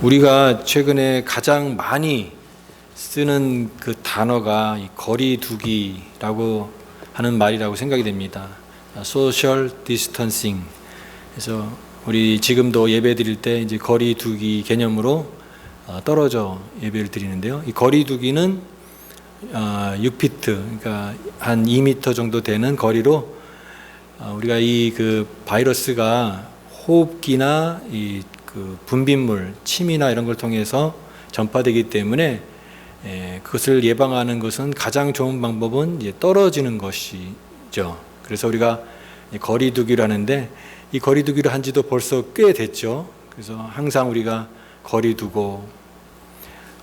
우리가 최근에 가장 많이 쓰는 그 단어가 이 거리두기라고 하는 말이라고 생각이 됩니다. 소셜 디스턴싱. 그래서 우리 지금도 예배 드릴 때 이제 거리두기 개념으로 떨어져 예배를 드리는데요. 이 거리두기는 6피트, 그러니까 한 2m 정도 되는 거리로 우리가 이 그 바이러스가 호흡기나 이 그 분비물, 침이나 이런 걸 통해서 전파되기 때문에 그것을 예방하는 것은 가장 좋은 방법은 이제 떨어지는 것이죠. 그래서 우리가 거리두기를 하는데 이 거리두기를 한 지도 벌써 꽤 됐죠. 그래서 항상 우리가 거리두고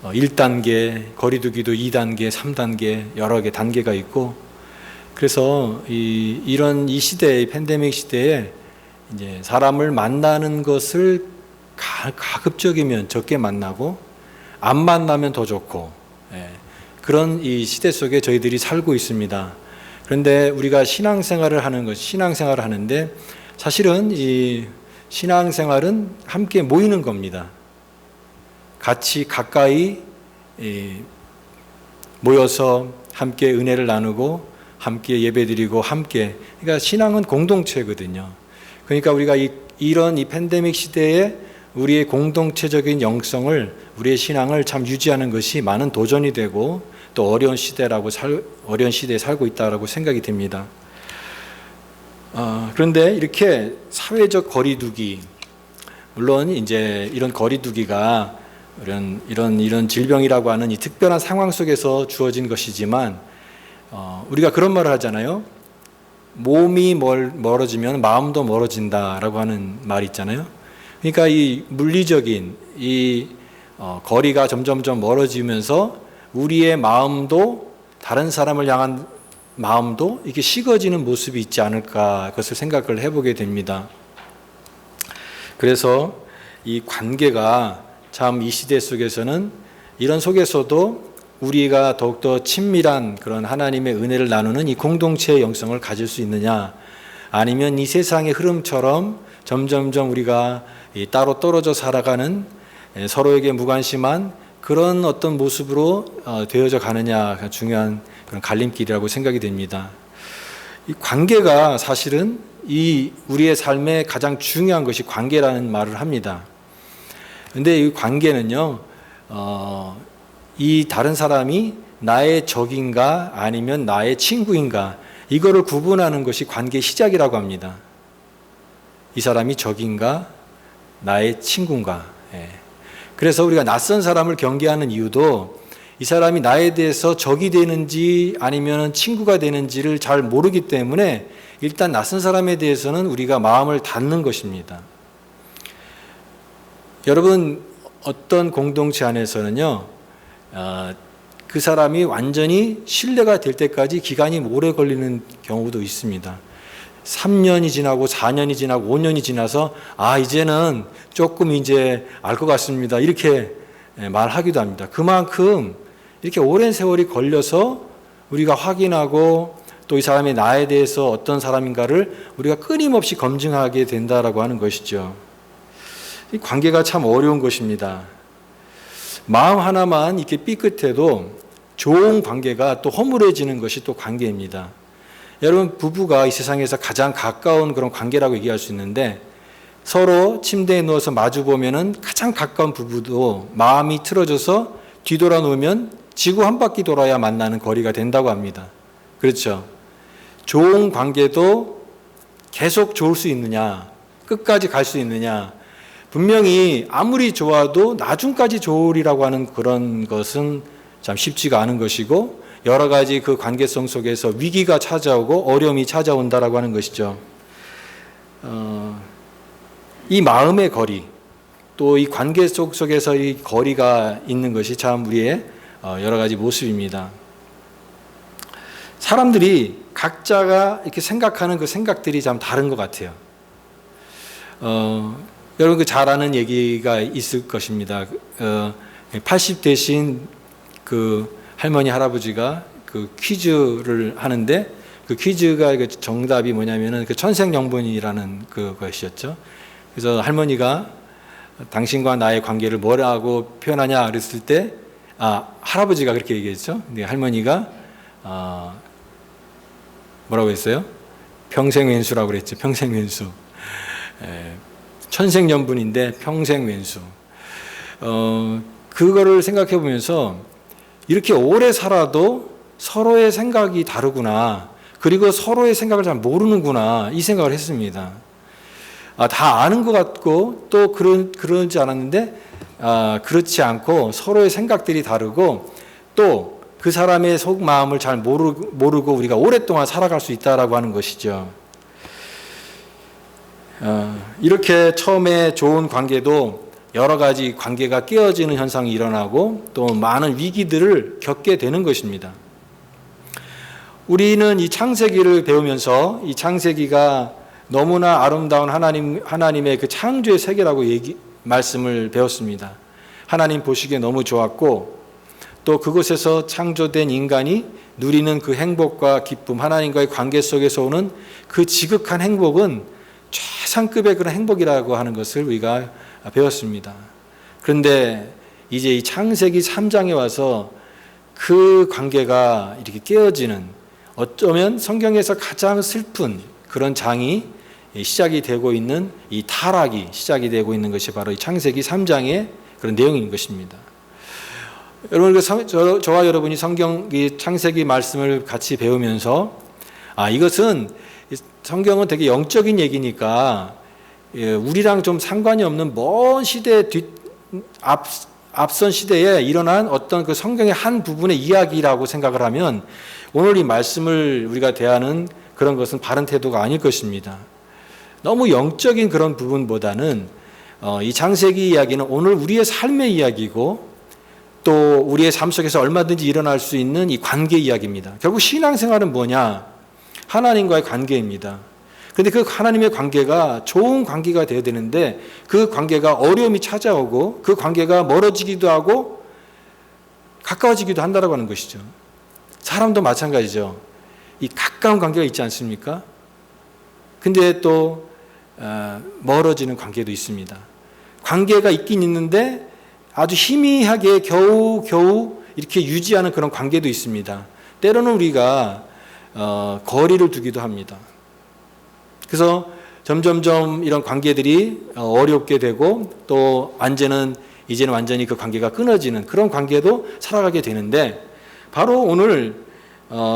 1단계, 거리두기도 2단계, 3단계 여러 개 단계가 있고, 그래서 이런 이 시대에, 팬데믹 시대에 이제 사람을 만나는 것을 가급적이면 적게 만나고 안 만나면 더 좋고, 그런 이 시대 속에 저희들이 살고 있습니다. 그런데 우리가 신앙생활을 하는데 사실은 이 신앙생활은 함께 모이는 겁니다. 같이 가까이 모여서 함께 은혜를 나누고 함께 예배드리고 그러니까 신앙은 공동체거든요. 그러니까 우리가 이런 이 팬데믹 시대에 우리의 공동체적인 영성을, 우리의 신앙을 참 유지하는 것이 많은 도전이 되고 또 어려운 시대에 살고 있다라고 생각이 됩니다. 그런데 이렇게 사회적 거리두기, 물론 이제 이런 거리두기가 이런 질병이라고 하는 이 특별한 상황 속에서 주어진 것이지만, 우리가 그런 말을 하잖아요. 몸이 멀어지면 마음도 멀어진다라고 하는 말이 있잖아요. 그러니까 이 물리적인 이 거리가 점점점 멀어지면서 우리의 마음도, 다른 사람을 향한 마음도 이렇게 식어지는 모습이 있지 않을까, 그것을 생각을 해보게 됩니다. 그래서 이 관계가 참 이 시대 속에서는, 이런 속에서도 우리가 더욱더 친밀한 그런 하나님의 은혜를 나누는 이 공동체의 영성을 가질 수 있느냐, 아니면 이 세상의 흐름처럼 점점점 우리가 따로 떨어져 살아가는, 서로에게 무관심한 그런 어떤 모습으로 되어져 가느냐, 중요한 그런 갈림길이라고 생각이 됩니다. 이 관계가 사실은 우리의 삶에 가장 중요한 것이 관계라는 말을 합니다. 그런데 이 관계는요, 이 다른 사람이 나의 적인가 아니면 나의 친구인가, 이거를 구분하는 것이 관계의 시작이라고 합니다. 이 사람이 적인가 나의 친구인가. 그래서 우리가 낯선 사람을 경계하는 이유도 이 사람이 나에 대해서 적이 되는지 아니면 친구가 되는지를 잘 모르기 때문에 일단 낯선 사람에 대해서는 우리가 마음을 닫는 것입니다. 여러분, 어떤 공동체 안에서는요, 그 사람이 완전히 신뢰가 될 때까지 기간이 오래 걸리는 경우도 있습니다. 3년이 지나고 4년이 지나고 5년이 지나서 이제는 조금 이제 알 것 같습니다, 이렇게 말하기도 합니다. 그만큼 이렇게 오랜 세월이 걸려서 우리가 확인하고 또 이 사람이 나에 대해서 어떤 사람인가를 우리가 끊임없이 검증하게 된다라고 하는 것이죠. 이 관계가 참 어려운 것입니다. 마음 하나만 이렇게 삐끗해도 좋은 관계가 또 허물어지는 것이 또 관계입니다. 여러분, 부부가 이 세상에서 가장 가까운 그런 관계라고 얘기할 수 있는데, 서로 침대에 누워서 마주 보면은 가장 가까운 부부도 마음이 틀어져서 뒤돌아 놓으면 지구 한 바퀴 돌아야 만나는 거리가 된다고 합니다. 그렇죠? 좋은 관계도 계속 좋을 수 있느냐, 끝까지 갈 수 있느냐, 분명히 아무리 좋아도 나중까지 좋으리라고 하는 그런 것은 참 쉽지가 않은 것이고, 여러 가지 그 관계성 속에서 위기가 찾아오고 어려움이 찾아온다라고 하는 것이죠. 이 마음의 거리, 또 이 관계 속에서 이 거리가 있는 것이 참 우리의 여러 가지 모습입니다. 사람들이 각자가 이렇게 생각하는 그 생각들이 참 다른 것 같아요. 여러분, 잘 아는 얘기가 있을 것입니다. 80대신 그 할머니 할아버지가 그 퀴즈를 하는데, 그 퀴즈가 정답이 뭐냐면은 그 천생연분이라는 그것이었죠. 그래서 할머니가 당신과 나의 관계를 뭐라고 표현하냐 그랬을 때 할아버지가 그렇게 얘기했죠. 근데 할머니가 뭐라고 했어요? 평생왼수라고 그랬죠. 평생왼수. 천생연분인데 평생왼수. 그거를 생각해 보면서 이렇게 오래 살아도 서로의 생각이 다르구나. 그리고 서로의 생각을 잘 모르는구나. 이 생각을 했습니다. 다 아는 것 같고 또 그러지 않았는데 그렇지 않고 서로의 생각들이 다르고 또 그 사람의 속마음을 잘 모르고 우리가 오랫동안 살아갈 수 있다라고 하는 것이죠. 이렇게 처음에 좋은 관계도 여러 가지 관계가 깨어지는 현상이 일어나고 또 많은 위기들을 겪게 되는 것입니다. 우리는 이 창세기를 배우면서 이 창세기가 너무나 아름다운 하나님의 그 창조의 세계라고 말씀을 배웠습니다. 하나님 보시기에 너무 좋았고 또 그곳에서 창조된 인간이 누리는 그 행복과 기쁨, 하나님과의 관계 속에서 오는 그 지극한 행복은 최상급의 그런 행복이라고 하는 것을 우리가 배웠습니다. 그런데 이제 이 창세기 3장에 와서 그 관계가 이렇게 깨어지는, 어쩌면 성경에서 가장 슬픈 그런 장이 시작이 되고 있는, 이 타락이 시작이 되고 있는 것이 바로 이 창세기 3장의 그런 내용인 것입니다. 여러분, 저와 여러분이 성경 이 창세기 말씀을 같이 배우면서 이것은 성경은 되게 영적인 얘기니까 우리랑 좀 상관이 없는 먼 시대 앞선 시대에 일어난 어떤 그 성경의 한 부분의 이야기라고 생각을 하면 오늘 이 말씀을 우리가 대하는 그런 것은 바른 태도가 아닐 것입니다. 너무 영적인 그런 부분보다는 이 창세기 이야기는 오늘 우리의 삶의 이야기고 또 우리의 삶 속에서 얼마든지 일어날 수 있는 이 관계 이야기입니다. 결국 신앙생활은 뭐냐? 하나님과의 관계입니다. 그런데 그 하나님의 관계가 좋은 관계가 되어야 되는데 그 관계가 어려움이 찾아오고 그 관계가 멀어지기도 하고 가까워지기도 한다고 하는 것이죠. 사람도 마찬가지죠. 이 가까운 관계가 있지 않습니까? 근데 또 멀어지는 관계도 있습니다. 관계가 있긴 있는데 아주 희미하게 겨우 이렇게 유지하는 그런 관계도 있습니다. 때로는 우리가 거리를 두기도 합니다. 그래서 점점점 이런 관계들이 어렵게 되고 또 이제는 완전히 그 관계가 끊어지는 그런 관계도 살아가게 되는데 바로 오늘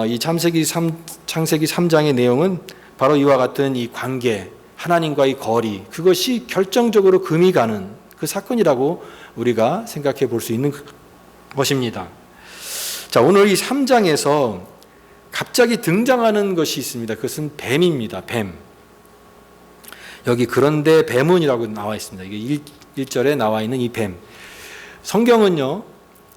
이 창세기 3장의 내용은 바로 이와 같은 이 관계, 하나님과의 거리, 그것이 결정적으로 금이 가는 그 사건이라고 우리가 생각해 볼 수 있는 것입니다. 자, 오늘 이 3장에서 갑자기 등장하는 것이 있습니다. 그것은 뱀입니다. 뱀. 여기 그런데 뱀은이라고 나와 있습니다. 이게 1절에 나와 있는 이 뱀. 성경은요,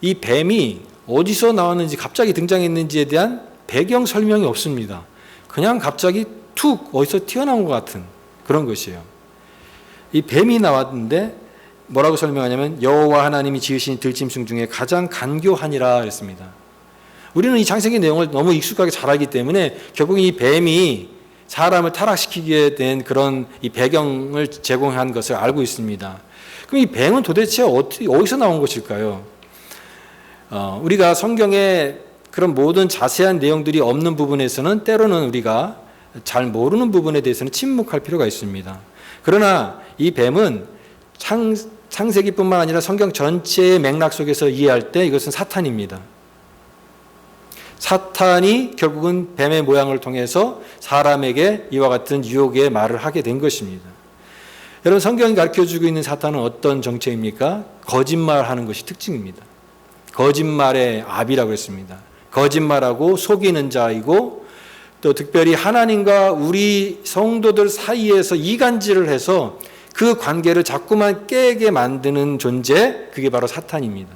이 뱀이 어디서 나왔는지 갑자기 등장했는지에 대한 배경 설명이 없습니다. 그냥 갑자기 툭 어디서 튀어나온 것 같은 그런 것이에요. 이 뱀이 나왔는데 뭐라고 설명하냐면 여호와 하나님이 지으신 들짐승 중에 가장 간교하니라 그랬습니다. 우리는 이 창세기 내용을 너무 익숙하게 잘 알기 때문에 결국 이 뱀이 사람을 타락시키게 된 그런 이 배경을 제공한 것을 알고 있습니다. 그럼 이 뱀은 도대체 어디서 나온 것일까요? 우리가 성경에 그런 모든 자세한 내용들이 없는 부분에서는 때로는 우리가 잘 모르는 부분에 대해서는 침묵할 필요가 있습니다. 그러나 이 뱀은 창세기뿐만 아니라 성경 전체의 맥락 속에서 이해할 때 이것은 사탄입니다. 사탄이 결국은 뱀의 모양을 통해서 사람에게 이와 같은 유혹의 말을 하게 된 것입니다. 여러분, 성경이 가르쳐주고 있는 사탄은 어떤 정체입니까? 거짓말하는 것이 특징입니다. 거짓말의 아비라고 했습니다. 거짓말하고 속이는 자이고 또 특별히 하나님과 우리 성도들 사이에서 이간질을 해서 그 관계를 자꾸만 깨게 만드는 존재, 그게 바로 사탄입니다.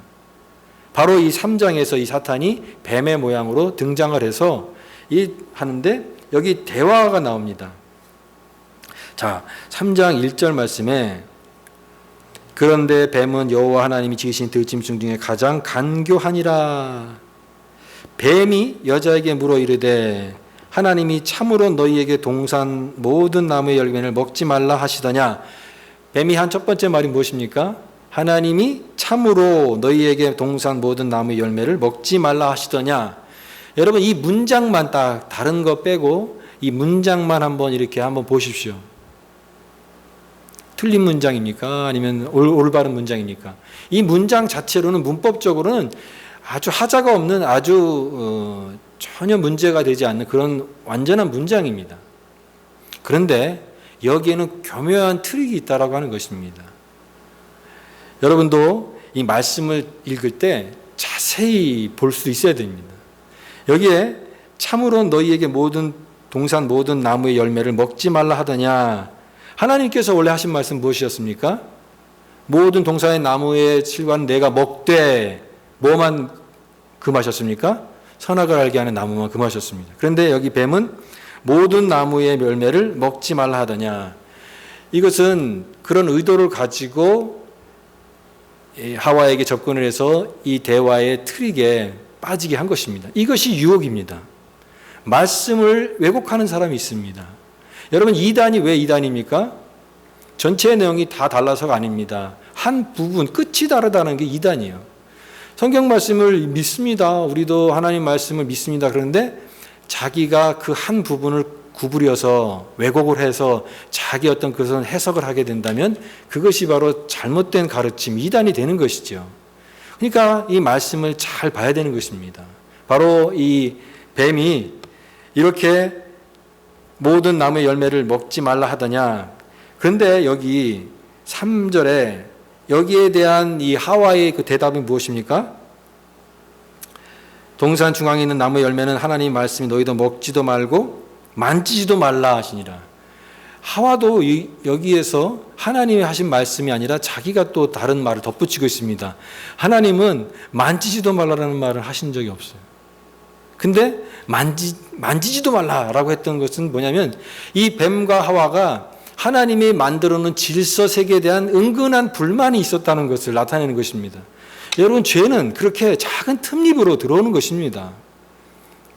바로 이 3장에서 이 사탄이 뱀의 모양으로 등장을 해서 하는데 여기 대화가 나옵니다. 자, 3장 1절 말씀에 그런데 뱀은 여호와 하나님이 지으신 들짐승 중에 가장 간교하니라. 뱀이 여자에게 물어 이르되 하나님이 참으로 너희에게 동산 모든 나무의 열매를 먹지 말라 하시더냐. 뱀이 한 첫 번째 말이 무엇입니까? 하나님이 참으로 너희에게 동산 모든 나무의 열매를 먹지 말라 하시더냐. 여러분 이 문장만 딱 다른 거 빼고 이 문장만 한번 보십시오. 틀린 문장입니까? 아니면 올바른 문장입니까? 이 문장 자체로는 문법적으로는 아주 하자가 없는 아주 전혀 문제가 되지 않는 그런 완전한 문장입니다. 그런데 여기에는 교묘한 트릭이 있다라고 하는 것입니다. 여러분도 이 말씀을 읽을 때 자세히 볼 수 있어야 됩니다. 여기에 참으로 너희에게 모든 동산 모든 나무의 열매를 먹지 말라 하더냐. 하나님께서 원래 하신 말씀 무엇이었습니까? 모든 동산의 나무의 실과는 내가 먹되 뭐만 금하셨습니까? 선악을 알게 하는 나무만 금하셨습니다. 그런데 여기 뱀은 모든 나무의 열매를 먹지 말라 하더냐. 이것은 그런 의도를 가지고 하와에게 접근을 해서 이 대화의 트릭에 빠지게 한 것입니다. 이것이 유혹입니다. 말씀을 왜곡하는 사람이 있습니다. 여러분 이단이 왜 이단입니까? 전체 내용이 다 달라서가 아닙니다. 한 부분 끝이 다르다는 게 이단이에요. 성경 말씀을 믿습니다. 우리도 하나님 말씀을 믿습니다. 그런데 자기가 그 한 부분을 구부려서 왜곡을 해서 자기 어떤 그런 해석을 하게 된다면 그것이 바로 잘못된 가르침, 이단이 되는 것이죠. 그러니까 이 말씀을 잘 봐야 되는 것입니다. 바로 이 뱀이 이렇게 모든 나무의 열매를 먹지 말라 하더냐. 그런데 여기 3절에 여기에 대한 이 하와의 그 대답이 무엇입니까? 동산 중앙에 있는 나무의 열매는 하나님 말씀이 너희도 먹지도 말고 만지지도 말라 하시니라. 하와도 여기에서 하나님이 하신 말씀이 아니라 자기가 또 다른 말을 덧붙이고 있습니다. 하나님은 만지지도 말라라는 말을 하신 적이 없어요. 근데 만지지도 말라라고 했던 것은 뭐냐면 이 뱀과 하와가 하나님이 만들어 놓은 질서 세계에 대한 은근한 불만이 있었다는 것을 나타내는 것입니다. 여러분 죄는 그렇게 작은 틈립으로 들어오는 것입니다.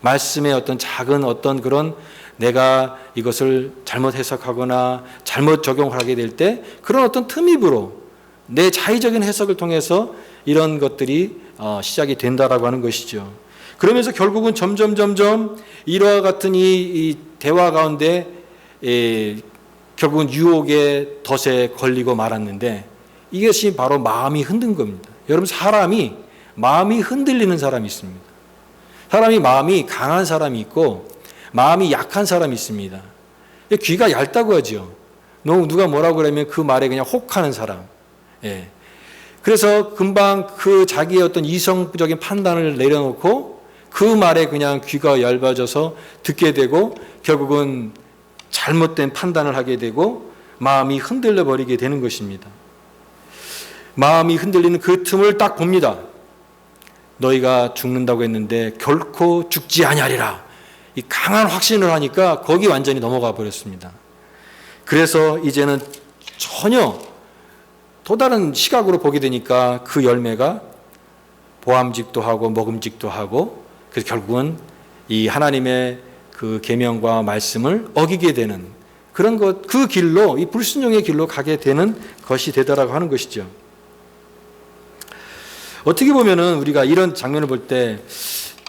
말씀의 어떤 작은 어떤 그런 내가 이것을 잘못 해석하거나 잘못 적용을 하게 될 때 그런 어떤 틈입으로 내 자의적인 해석을 통해서 이런 것들이 시작이 된다라고 하는 것이죠. 그러면서 결국은 점점 이와 같은 이 대화 가운데 결국은 유혹의 덫에 걸리고 말았는데 이것이 바로 마음이 흔든 겁니다. 여러분 사람이 마음이 흔들리는 사람이 있습니다. 사람이 마음이 강한 사람이 있고 마음이 약한 사람이 있습니다. 귀가 얇다고 하죠. 누가 뭐라고 그러면 그 말에 그냥 혹하는 사람. 예. 그래서 금방 그 자기의 어떤 이성적인 판단을 내려놓고 그 말에 그냥 귀가 얇아져서 듣게 되고 결국은 잘못된 판단을 하게 되고 마음이 흔들려 버리게 되는 것입니다. 마음이 흔들리는 그 틈을 딱 봅니다. 너희가 죽는다고 했는데 결코 죽지 아니하리라. 이 강한 확신을 하니까 거기 완전히 넘어가 버렸습니다. 그래서 이제는 전혀 또 다른 시각으로 보게 되니까 그 열매가 보암직도 하고 먹음직도 하고 그래서 결국은 이 하나님의 그 계명과 말씀을 어기게 되는 그런 것, 그 길로 이 불순종의 길로 가게 되는 것이 되더라고 하는 것이죠. 어떻게 보면은 우리가 이런 장면을 볼 때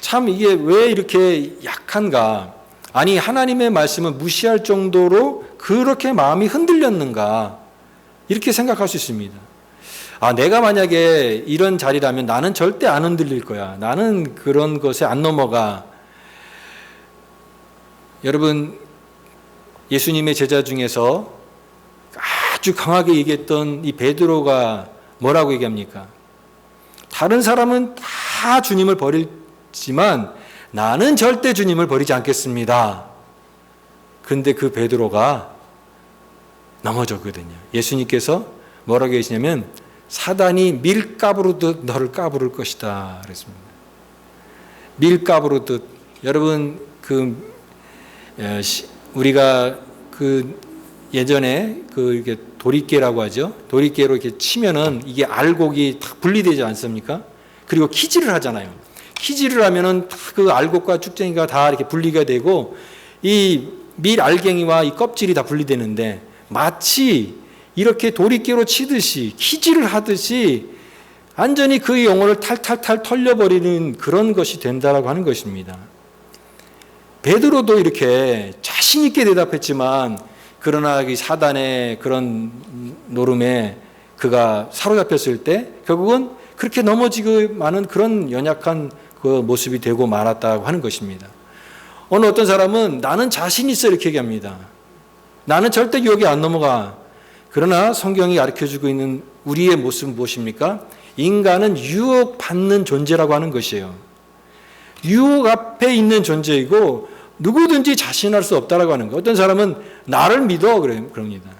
참 이게 왜 이렇게 약한가? 아니 하나님의 말씀을 무시할 정도로 그렇게 마음이 흔들렸는가? 이렇게 생각할 수 있습니다. 아, 내가 만약에 이런 자리라면 나는 절대 안 흔들릴 거야. 나는 그런 것에 안 넘어가. 여러분, 예수님의 제자 중에서 아주 강하게 얘기했던 이 베드로가 뭐라고 얘기합니까? 다른 사람은 다 주님을 버리지만 나는 절대 주님을 버리지 않겠습니다. 그런데 그 베드로가 넘어졌거든요. 예수님께서 뭐라고 하시냐면 사단이 밀가부르듯 너를 까부를 것이다 그랬습니다. 밀가부르듯. 여러분 우리가 예전에 이렇게 도리깨라고 하죠. 도리깨로 이렇게 치면은 이게 알곡이 다 분리되지 않습니까? 그리고 키질을 하잖아요. 키질을 하면은 그 알곡과 쭉쟁이가 다 이렇게 분리가 되고 이 밀 알갱이와 이 껍질이 다 분리되는데 마치 이렇게 도리깨로 치듯이 키질을 하듯이 완전히 그 영혼을 탈탈탈 털려버리는 그런 것이 된다라고 하는 것입니다. 베드로도 이렇게 자신 있게 대답했지만 그러나 이 사단의 그런 노름에 그가 사로잡혔을 때 결국은 그렇게 넘어지고 마는 그런 연약한 그 모습이 되고 말았다고 하는 것입니다. 어떤 사람은 나는 자신 있어 이렇게 얘기합니다. 나는 절대 유혹에 안 넘어가. 그러나 성경이 가르쳐주고 있는 우리의 모습은 무엇입니까? 인간은 유혹받는 존재라고 하는 것이에요. 유혹 앞에 있는 존재이고 누구든지 자신할 수 없다라고 하는 거예요. 어떤 사람은 나를 믿어 그럽니다.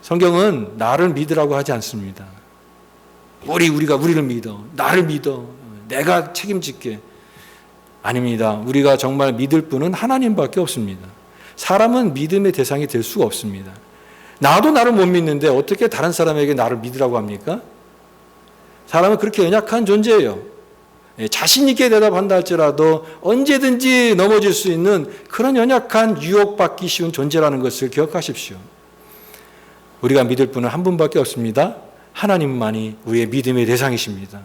성경은 나를 믿으라고 하지 않습니다. 우리가 우리를 믿어. 나를 믿어. 내가 책임질게. 아닙니다. 우리가 정말 믿을 분은 하나님밖에 없습니다. 사람은 믿음의 대상이 될 수가 없습니다. 나도 나를 못 믿는데 어떻게 다른 사람에게 나를 믿으라고 합니까? 사람은 그렇게 연약한 존재예요. 자신 있게 대답한다 할지라도 언제든지 넘어질 수 있는 그런 연약한 유혹받기 쉬운 존재라는 것을 기억하십시오. 우리가 믿을 분은 한 분밖에 없습니다. 하나님만이 우리의 믿음의 대상이십니다.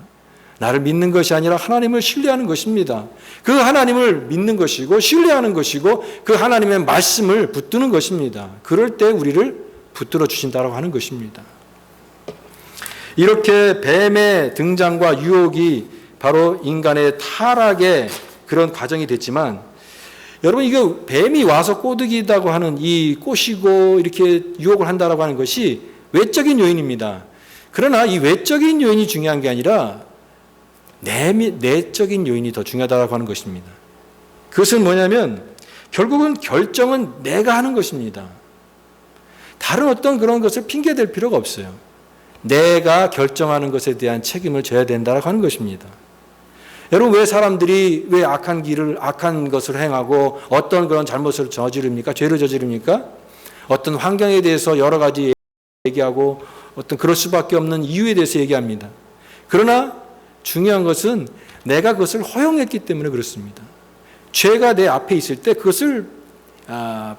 나를 믿는 것이 아니라 하나님을 신뢰하는 것입니다. 그 하나님을 믿는 것이고 신뢰하는 것이고 그 하나님의 말씀을 붙드는 것입니다. 그럴 때 우리를 붙들어 주신다고 하는 것입니다. 이렇게 뱀의 등장과 유혹이 바로 인간의 타락의 그런 과정이 됐지만 여러분 이거 뱀이 와서 꼬드기다고 하는 이 꼬시고 이렇게 유혹을 한다라고 하는 것이 외적인 요인입니다. 그러나 이 외적인 요인이 중요한 게 아니라 내적인 요인이 더 중요하다고 하는 것입니다. 그것은 뭐냐면 결국은 결정은 내가 하는 것입니다. 다른 어떤 그런 것을 핑계댈 필요가 없어요. 내가 결정하는 것에 대한 책임을 져야 된다고 하는 것입니다. 여러분 왜 사람들이 왜 악한 것을 행하고 어떤 그런 잘못을 저지릅니까? 죄를 저지릅니까? 어떤 환경에 대해서 여러 가지 얘기하고 어떤 그럴 수밖에 없는 이유에 대해서 얘기합니다. 그러나 중요한 것은 내가 그것을 허용했기 때문에 그렇습니다. 죄가 내 앞에 있을 때 그것을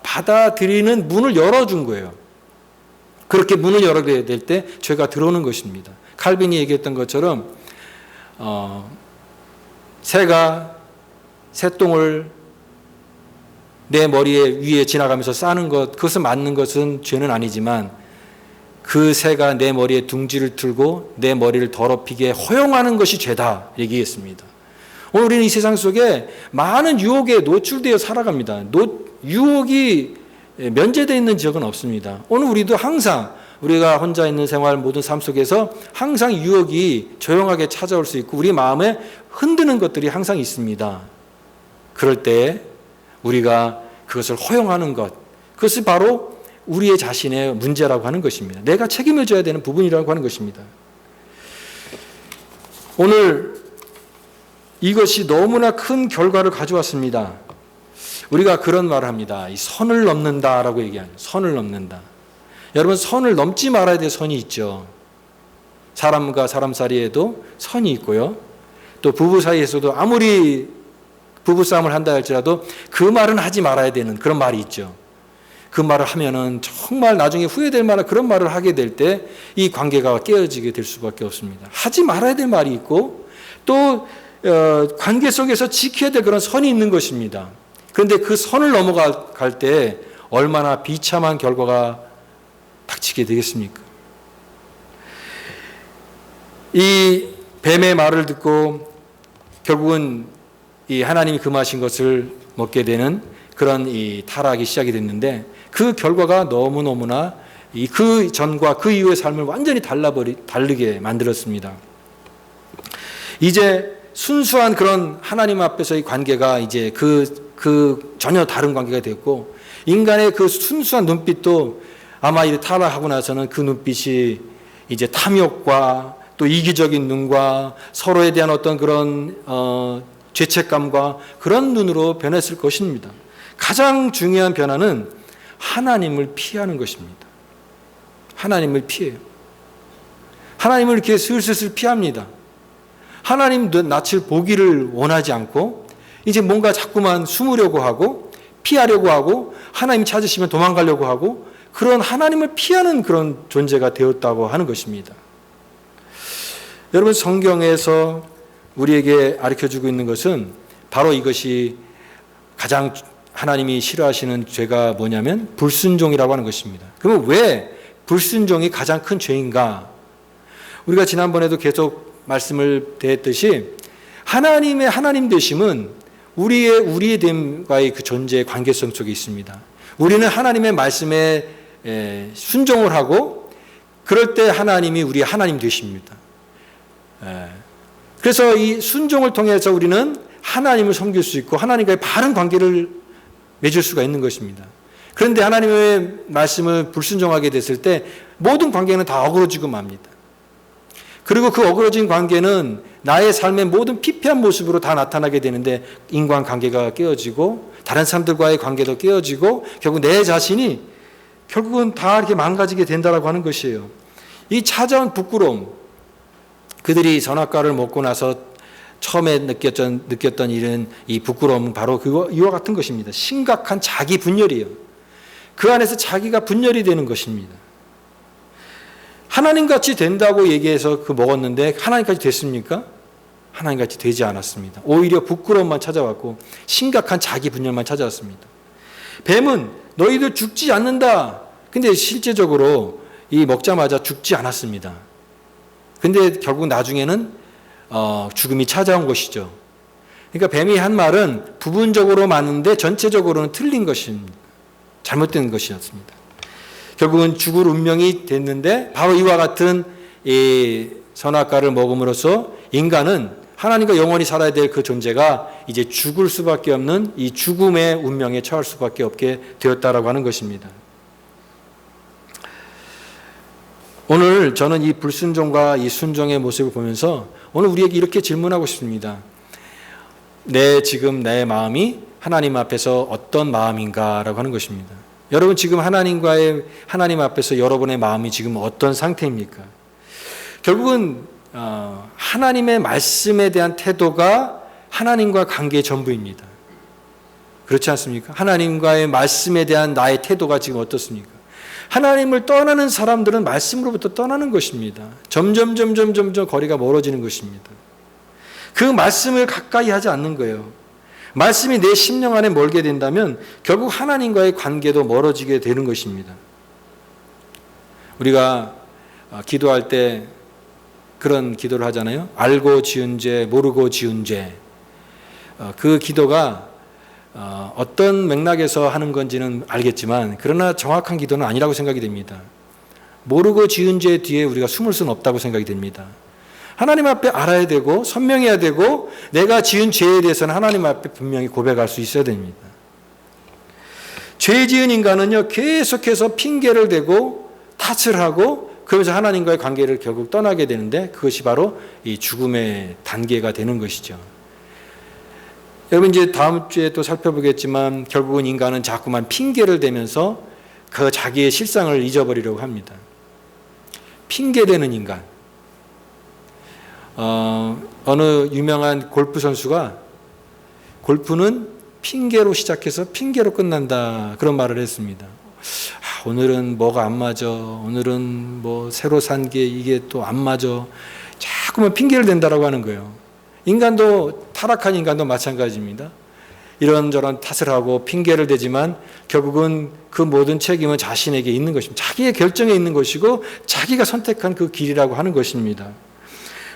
받아들이는 문을 열어준 거예요. 그렇게 문을 열게 될 때 죄가 들어오는 것입니다. 칼빈이 얘기했던 것처럼 새가 새똥을 내 머리 위에 지나가면서 싸는 것, 그것을 맞는 것은 죄는 아니지만 그 새가 내 머리에 둥지를 틀고 내 머리를 더럽히게 허용하는 것이 죄다 얘기했습니다. 오늘 우리는 이 세상 속에 많은 유혹에 노출되어 살아갑니다. 유혹이 면제되어 있는 지역은 없습니다. 오늘 우리도 항상 우리가 혼자 있는 생활 모든 삶 속에서 항상 유혹이 조용하게 찾아올 수 있고 우리 마음에 흔드는 것들이 항상 있습니다. 그럴 때 우리가 그것을 허용하는 것, 그것이 바로 우리의 자신의 문제라고 하는 것입니다. 내가 책임을 져야 되는 부분이라고 하는 것입니다. 오늘 이것이 너무나 큰 결과를 가져왔습니다. 우리가 그런 말을 합니다. 이 선을 넘는다라고 얘기하는 선을 넘는다. 여러분 선을 넘지 말아야 될 선이 있죠. 사람과 사람 사이에도 선이 있고요. 또 부부 사이에서도 아무리 부부싸움을 한다 할지라도 그 말은 하지 말아야 되는 그런 말이 있죠. 그 말을 하면은 정말 나중에 후회될 만한 그런 말을 하게 될 때 이 관계가 깨어지게 될 수밖에 없습니다. 하지 말아야 될 말이 있고 또 관계 속에서 지켜야 될 그런 선이 있는 것입니다. 그런데 그 선을 넘어갈 때 얼마나 비참한 결과가 닥치게 되겠습니까? 이 뱀의 말을 듣고 결국은 이 하나님이 금하신 것을 먹게 되는 그런 이 타락이 시작이 됐는데 그 결과가 너무너무나 그 전과 그 이후의 삶을 완전히 다르게 만들었습니다. 이제 순수한 그런 하나님 앞에서의 관계가 이제 그 전혀 다른 관계가 됐고 인간의 그 순수한 눈빛도 아마 이제 타락하고 나서는 그 눈빛이 이제 탐욕과 또 이기적인 눈과 서로에 대한 어떤 그런 죄책감과 그런 눈으로 변했을 것입니다. 가장 중요한 변화는 하나님을 피하는 것입니다. 하나님을 피해요. 하나님을 이렇게 슬슬 피합니다. 하나님 낯을 보기를 원하지 않고 이제 뭔가 자꾸만 숨으려고 하고 피하려고 하고 하나님 찾으시면 도망가려고 하고 그런 하나님을 피하는 그런 존재가 되었다고 하는 것입니다. 여러분, 성경에서 우리에게 가르쳐주고 있는 것은 바로 이것이 가장 하나님이 싫어하시는 죄가 뭐냐면 불순종이라고 하는 것입니다. 그러면 왜 불순종이 가장 큰 죄인가? 우리가 지난번에도 계속 말씀을 드렸듯이 하나님의 하나님 되심은 우리의 됨과의 그 존재의 관계성 속에 있습니다. 우리는 하나님의 말씀에 순종을 하고 그럴 때 하나님이 우리의 하나님 되십니다. 그래서 이 순종을 통해서 우리는 하나님을 섬길 수 있고 하나님과의 바른 관계를 맺을 수가 있는 것입니다. 그런데 하나님의 말씀을 불순종하게 됐을 때 모든 관계는 다 어그러지고 맙니다. 그리고 그 어그러진 관계는 나의 삶의 모든 피폐한 모습으로 다 나타나게 되는데 인간관계가 깨어지고 다른 사람들과의 관계도 깨어지고 결국 내 자신이 결국은 다 이렇게 망가지게 된다라고 하는 것이에요. 이 찾아온 부끄러움, 그들이 선악과를 먹고 나서 처음에 느꼈던 이런 이 부끄러움은 바로 이와 같은 것입니다. 심각한 자기 분열이에요. 그 안에서 자기가 분열이 되는 것입니다. 하나님같이 된다고 얘기해서 먹었는데 하나님같이 됐습니까? 하나님같이 되지 않았습니다. 오히려 부끄러움만 찾아왔고 심각한 자기 분열만 찾아왔습니다. 뱀은 너희들 죽지 않는다. 근데 실제적으로 이 먹자마자 죽지 않았습니다. 근데 결국 나중에는 죽음이 찾아온 것이죠. 그러니까 뱀이 한 말은 부분적으로 맞는데 전체적으로는 틀린 것입니다. 잘못된 것이었습니다. 결국은 죽을 운명이 됐는데 바로 이와 같은 이 선악과를 먹음으로써 인간은 하나님과 영원히 살아야 될 그 존재가 이제 죽을 수밖에 없는 이 죽음의 운명에 처할 수밖에 없게 되었다라고 하는 것입니다. 오늘 저는 이 불순종과 이 순종의 모습을 보면서 오늘 우리에게 이렇게 질문하고 싶습니다. 지금 내 마음이 하나님 앞에서 어떤 마음인가라고 하는 것입니다. 여러분, 지금 하나님 앞에서 여러분의 마음이 지금 어떤 상태입니까? 결국은 하나님의 말씀에 대한 태도가 하나님과 관계의 전부입니다. 그렇지 않습니까? 하나님과의 말씀에 대한 나의 태도가 지금 어떻습니까? 하나님을 떠나는 사람들은 말씀으로부터 떠나는 것입니다. 점점 거리가 멀어지는 것입니다. 그 말씀을 가까이 하지 않는 거예요. 말씀이 내 심령 안에 멀게 된다면 결국 하나님과의 관계도 멀어지게 되는 것입니다. 우리가 기도할 때 그런 기도를 하잖아요. 알고 지은 죄, 모르고 지은 죄. 그 기도가 어떤 맥락에서 하는 건지는 알겠지만 그러나 정확한 기도는 아니라고 생각이 됩니다. 모르고 지은 죄 뒤에 우리가 숨을 수는 없다고 생각이 됩니다. 하나님 앞에 알아야 되고 선명해야 되고 내가 지은 죄에 대해서는 하나님 앞에 분명히 고백할 수 있어야 됩니다. 죄 지은 인간은요 계속해서 핑계를 대고 탓을 하고 그러면서 하나님과의 관계를 결국 떠나게 되는데 그것이 바로 이 죽음의 단계가 되는 것이죠. 여러분, 이제 다음 주에 또 살펴보겠지만 결국은 인간은 자꾸만 핑계를 대면서 그 자기의 실상을 잊어버리려고 합니다. 핑계대는 인간. 어느 유명한 골프 선수가 골프는 핑계로 시작해서 핑계로 끝난다 그런 말을 했습니다. 오늘은 뭐가 안 맞아. 오늘은 뭐 새로 산 게 이게 또 안 맞아. 자꾸만 핑계를 댄다라고 하는 거예요. 인간도 타락한 인간도 마찬가지입니다. 이런저런 탓을 하고 핑계를 대지만 결국은 그 모든 책임은 자신에게 있는 것입니다. 자기의 결정에 있는 것이고 자기가 선택한 그 길이라고 하는 것입니다.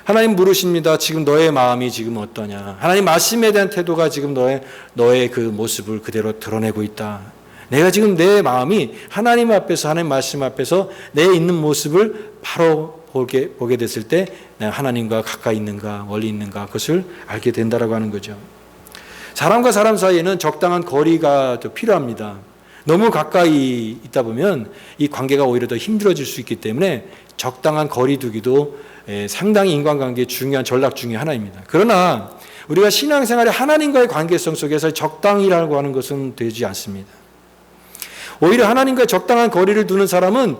하나님 물으십니다. 지금 너의 마음이 지금 어떠냐? 하나님 말씀에 대한 태도가 지금 너의 그 모습을 그대로 드러내고 있다. 내가 지금 내 마음이 하나님 앞에서 하나님 말씀 앞에서 내 있는 모습을 바로 보게 됐을 때 내가 하나님과 가까이 있는가 멀리 있는가 그것을 알게 된다라고 하는 거죠. 사람과 사람 사이에는 적당한 거리가 더 필요합니다. 너무 가까이 있다 보면 이 관계가 오히려 더 힘들어질 수 있기 때문에 적당한 거리 두기도 상당히 인간관계의 중요한 전략 중에 하나입니다. 그러나 우리가 신앙생활에 하나님과의 관계성 속에서 적당이라고 하는 것은 되지 않습니다. 오히려 하나님과 적당한 거리를 두는 사람은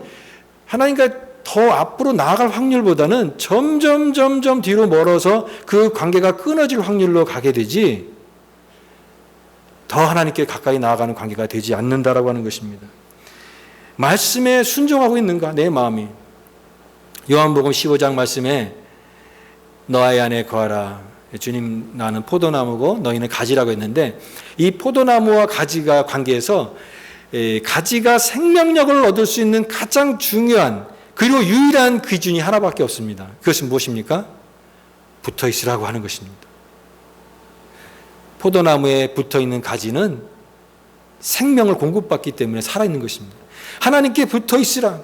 하나님과 더 앞으로 나아갈 확률보다는 점점 뒤로 멀어서 그 관계가 끊어질 확률로 가게 되지 더 하나님께 가까이 나아가는 관계가 되지 않는다라고 하는 것입니다. 말씀에 순종하고 있는가? 내 마음이. 요한복음 15장 말씀에 너희 안에 거하라. 주님 나는 포도나무고 너희는 가지라고 했는데, 이 포도나무와 가지가 관계에서 가지가 생명력을 얻을 수 있는 가장 중요한 그리고 유일한 기준이 하나밖에 없습니다. 그것은 무엇입니까? 붙어 있으라고 하는 것입니다. 포도나무에 붙어 있는 가지는 생명을 공급받기 때문에 살아있는 것입니다. 하나님께 붙어 있으라.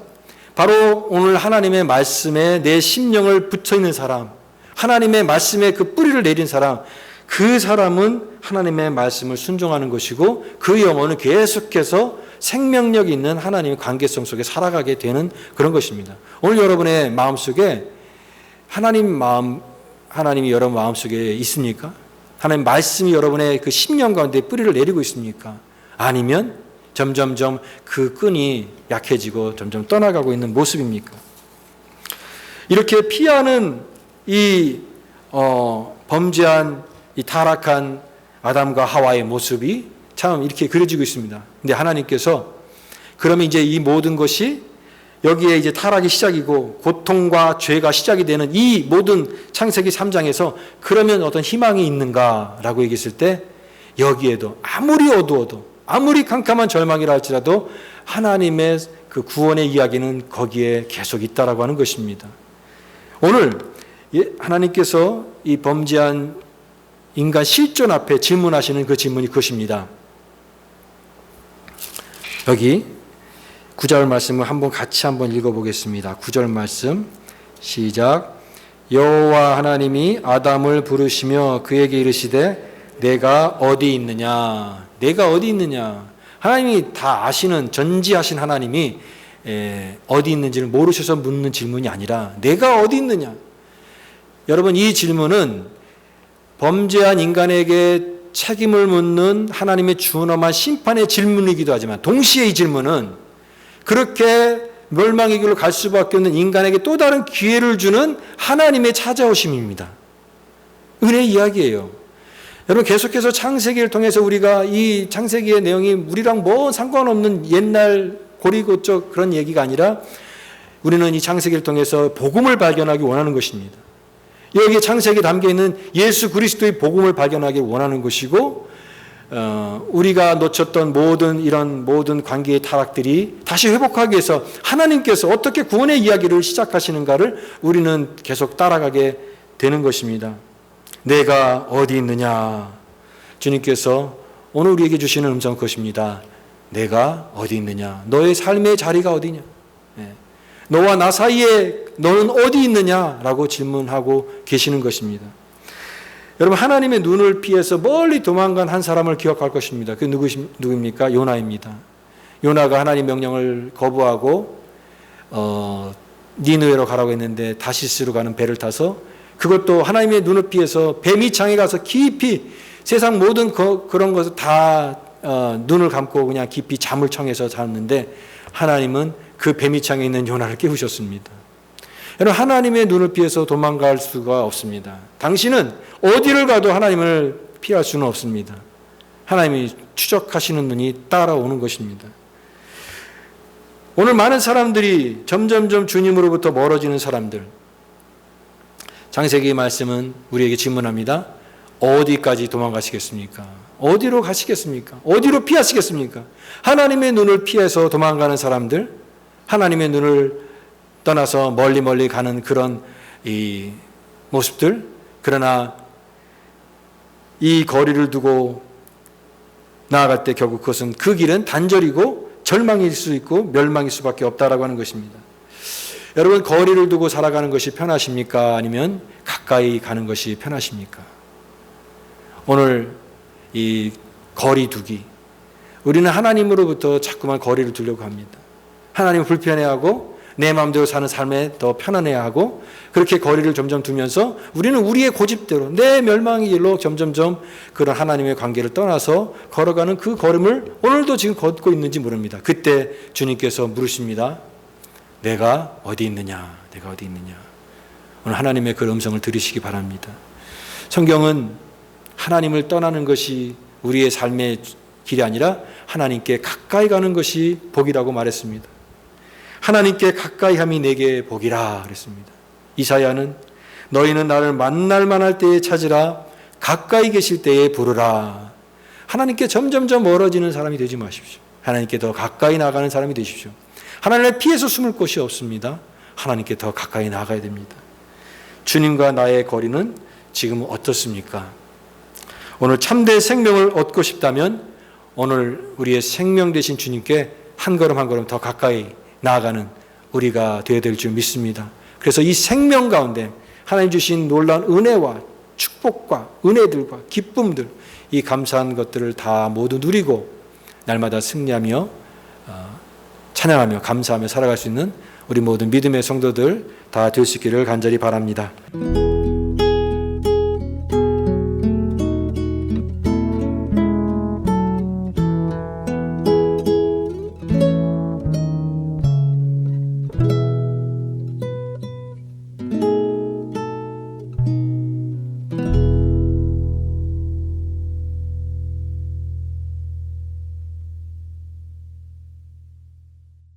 바로 오늘 하나님의 말씀에 내 심령을 붙어 있는 사람, 하나님의 말씀에 그 뿌리를 내린 사람, 그 사람은 하나님의 말씀을 순종하는 것이고 그 영혼은 계속해서 생명력 있는 하나님의 관계성 속에 살아가게 되는 그런 것입니다. 오늘 여러분의 마음속에 하나님이 여러분 마음속에 있습니까? 하나님 말씀이 여러분의 그 심령 가운데 뿌리를 내리고 있습니까? 아니면 점점점 그 끈이 약해지고 점점 떠나가고 있는 모습입니까? 이렇게 피하는 이 범죄한 이 타락한 아담과 하와의 모습이 참 이렇게 그려지고 있습니다. 근데 하나님께서 그러면 이제 이 모든 것이 여기에 이제 타락이 시작이고 고통과 죄가 시작이 되는 이 모든 창세기 3장에서 그러면 어떤 희망이 있는가라고 얘기했을 때 여기에도 아무리 어두워도 아무리 캄캄한 절망이라 할지라도 하나님의 그 구원의 이야기는 거기에 계속 있다라고 하는 것입니다. 오늘 하나님께서 이 범죄한 인간 실존 앞에 질문하시는 그 질문이 그것입니다. 여기 9절 말씀을 같이 한번 읽어보겠습니다. 9절 말씀 시작. 여호와 하나님이 아담을 부르시며 그에게 이르시되 내가 어디 있느냐. 내가 어디 있느냐. 하나님이 다 아시는 전지하신 하나님이 어디 있는지를 모르셔서 묻는 질문이 아니라 내가 어디 있느냐. 여러분, 이 질문은 범죄한 인간에게 책임을 묻는 하나님의 준엄한 심판의 질문이기도 하지만 동시에 이 질문은 그렇게 멸망의 길로 갈 수밖에 없는 인간에게 또 다른 기회를 주는 하나님의 찾아오심입니다. 은혜의 이야기예요. 여러분, 계속해서 창세기를 통해서 우리가 이 창세기의 내용이 우리랑 뭐 상관없는 옛날 고리고적 그런 얘기가 아니라 우리는 이 창세기를 통해서 복음을 발견하기 원하는 것입니다. 여기에 창세기에 담겨있는 예수 그리스도의 복음을 발견하기 원하는 것이고 우리가 놓쳤던 이런 모든 관계의 타락들이 다시 회복하기 위해서 하나님께서 어떻게 구원의 이야기를 시작하시는가를 우리는 계속 따라가게 되는 것입니다. 내가 어디 있느냐. 주님께서 오늘 우리에게 주시는 음성은 그것입니다. 내가 어디 있느냐. 너의 삶의 자리가 어디냐. 너와 나 사이에 너는 어디 있느냐라고 질문하고 계시는 것입니다. 여러분, 하나님의 눈을 피해서 멀리 도망간 한 사람을 기억할 것입니다. 그 누구입니까? 요나입니다. 요나가 하나님 명령을 거부하고 니느웨로 가라고 했는데 다시스로 가는 배를 타서 그것도 하나님의 눈을 피해서 뱀이 창에 가서 깊이 세상 모든 그런 것을 다 눈을 감고 그냥 깊이 잠을 청해서 잤는데 하나님은 그 뱀이창에 있는 요나를 깨우셨습니다. 여러분, 하나님의 눈을 피해서 도망갈 수가 없습니다. 당신은 어디를 가도 하나님을 피할 수는 없습니다. 하나님이 추적하시는 눈이 따라오는 것입니다. 오늘 많은 사람들이 점점점 주님으로부터 멀어지는 사람들, 창세기의 말씀은 우리에게 질문합니다. 어디까지 도망가시겠습니까? 어디로 가시겠습니까? 어디로 피하시겠습니까? 하나님의 눈을 피해서 도망가는 사람들, 하나님의 눈을 떠나서 멀리 가는 그런 이 모습들, 그러나 이 거리를 두고 나아갈 때 결국 그것은 그 길은 단절이고 절망일 수 있고 멸망일 수밖에 없다라고 하는 것입니다. 여러분, 거리를 두고 살아가는 것이 편하십니까? 아니면 가까이 가는 것이 편하십니까? 오늘 이 거리 두기, 우리는 하나님으로부터 자꾸만 거리를 두려고 합니다. 하나님을 불편해하고 내 마음대로 사는 삶에 더 편안해하고 그렇게 거리를 점점 두면서 우리는 우리의 고집대로 내 멸망의 길로 점점점 그런 하나님의 관계를 떠나서 걸어가는 그 걸음을 오늘도 지금 걷고 있는지 모릅니다. 그때 주님께서 물으십니다. 내가 어디 있느냐? 내가 어디 있느냐? 오늘 하나님의 그 음성을 들으시기 바랍니다. 성경은 하나님을 떠나는 것이 우리의 삶의 길이 아니라 하나님께 가까이 가는 것이 복이라고 말했습니다. 하나님께 가까이함이 내게 복이라 그랬습니다. 이사야는 너희는 나를 만날 만할 때에 찾으라, 가까이 계실 때에 부르라. 하나님께 점점점 멀어지는 사람이 되지 마십시오. 하나님께 더 가까이 나가는 사람이 되십시오. 하나님의 피해서 숨을 곳이 없습니다. 하나님께 더 가까이 나가야 됩니다. 주님과 나의 거리는 지금 어떻습니까? 오늘 참된 생명을 얻고 싶다면 오늘 우리의 생명 되신 주님께 한 걸음 한 걸음 더 가까이 나아가는 우리가 되어야 될 줄 믿습니다. 그래서 이 생명 가운데 하나님 주신 놀라운 은혜와 축복과 은혜들과 기쁨들, 이 감사한 것들을 다 모두 누리고 날마다 승리하며 찬양하며 감사하며 살아갈 수 있는 우리 모든 믿음의 성도들 다 될 수 있기를 간절히 바랍니다.